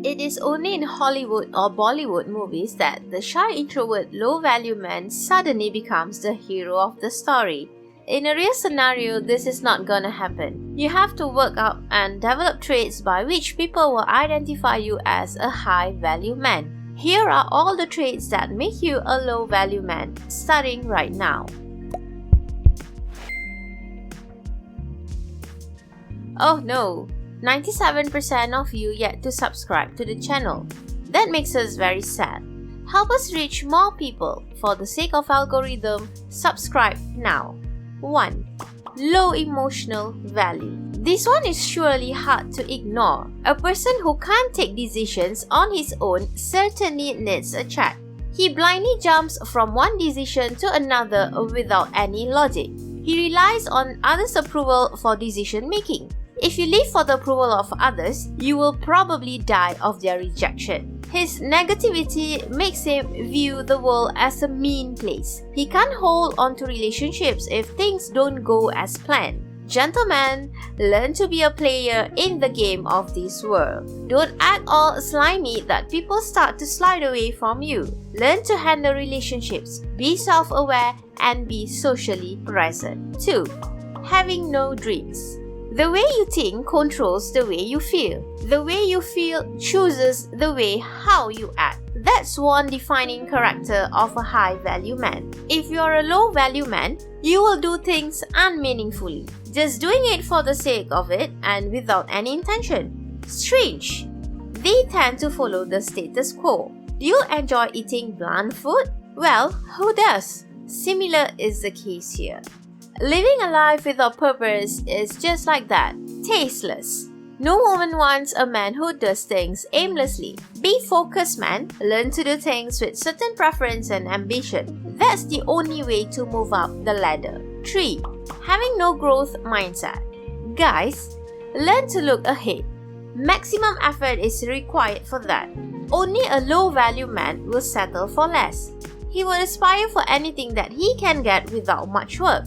it is only in Hollywood or Bollywood movies that the shy introvert low-value man suddenly becomes the hero of the story. In a real scenario, this is not gonna happen. You have to work out and develop traits by which people will identify you as a high-value man. Here are all the traits that make you a low-value man, starting right now. Oh no! 97% of you yet to subscribe to the channel. That makes us very sad. Help us reach more people. For the sake of algorithm, subscribe now. 1. Low emotional value. This one is surely hard to ignore. A person who can't take decisions on his own certainly needs a chat. He blindly jumps from one decision to another without any logic. He relies on others' approval for decision making. If you live for the approval of others, you will probably die of their rejection. His negativity makes him view the world as a mean place. He can't hold on to relationships if things don't go as planned. Gentlemen, learn to be a player in the game of this world. Don't act all slimy that people start to slide away from you. Learn to handle relationships, be self-aware, and be socially present. 2. Having no dreams. The way you think controls the way you feel. The way you feel chooses the way how you act. That's one defining character of a high-value man. If you're a low-value man, you will do things unmeaningfully, just doing it for the sake of it and without any intention. Strange. They tend to follow the status quo. Do you enjoy eating bland food? Well, who does? Similar is the case here. Living a life without purpose is just like that, tasteless. No woman wants a man who does things aimlessly. Be focused, man. Learn to do things with certain preference and ambition. That's the only way to move up the ladder. 3. Having no growth mindset. Guys, learn to look ahead. Maximum effort is required for that. Only a low-value man will settle for less. He will aspire for anything that he can get without much work.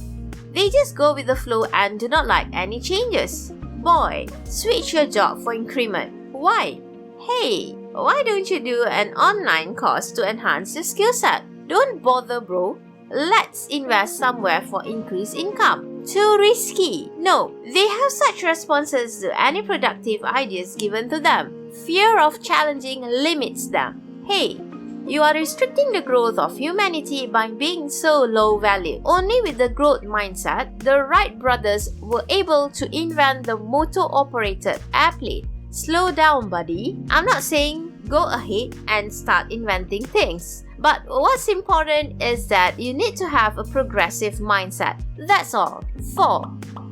They just go with the flow and do not like any changes. Boy, switch your job for increment. Why? Hey, why don't you do an online course to enhance your skill set? Don't bother, bro. Let's invest somewhere for increased income. Too risky. No, they have such responses to any productive ideas given to them. Fear of challenging limits them. Hey, you are restricting the growth of humanity by being so low value. Only with the growth mindset, the Wright brothers were able to invent the motor-operated airplane. Slow down, buddy. I'm not saying go ahead and start inventing things. But what's important is that you need to have a progressive mindset. That's all. 4.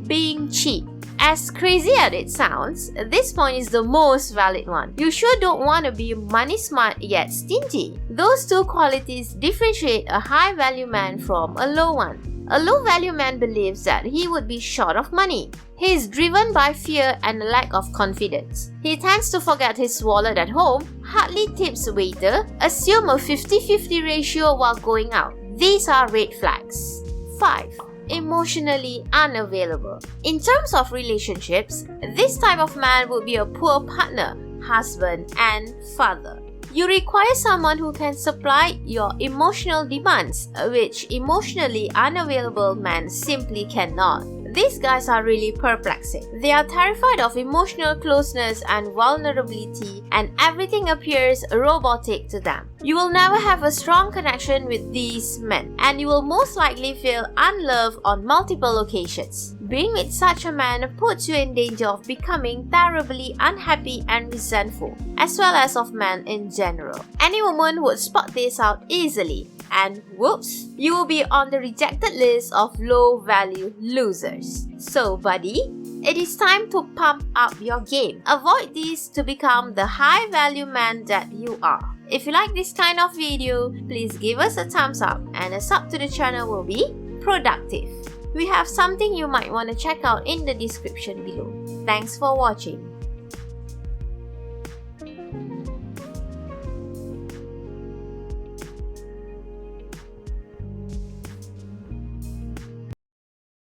Being cheap. As crazy as it sounds, this point is the most valid one. You sure don't want to be money smart yet stingy. Those two qualities differentiate a high-value man from a low one. A low-value man believes that he would be short of money. He is driven by fear and a lack of confidence. He tends to forget his wallet at home, hardly tips waiter, assume a 50-50 ratio while going out. These are red flags. 5. Emotionally unavailable. In terms of relationships, this type of man would be a poor partner, husband, and father. You require someone who can supply your emotional demands, which emotionally unavailable men simply cannot. These guys are really perplexing. They are terrified of emotional closeness and vulnerability, and everything appears robotic to them. You will never have a strong connection with these men, and you will most likely feel unloved on multiple occasions. Being with such a man puts you in danger of becoming terribly unhappy and resentful, as well as of men in general. Any woman would spot this out easily, and whoops, you will be on the rejected list of low-value losers. So, buddy, it is time to pump up your game. Avoid this to become the high-value man that you are. If you like this kind of video, please give us a thumbs up, and a sub to the channel will be productive. We have something you might want to check out in the description below. Thanks for watching.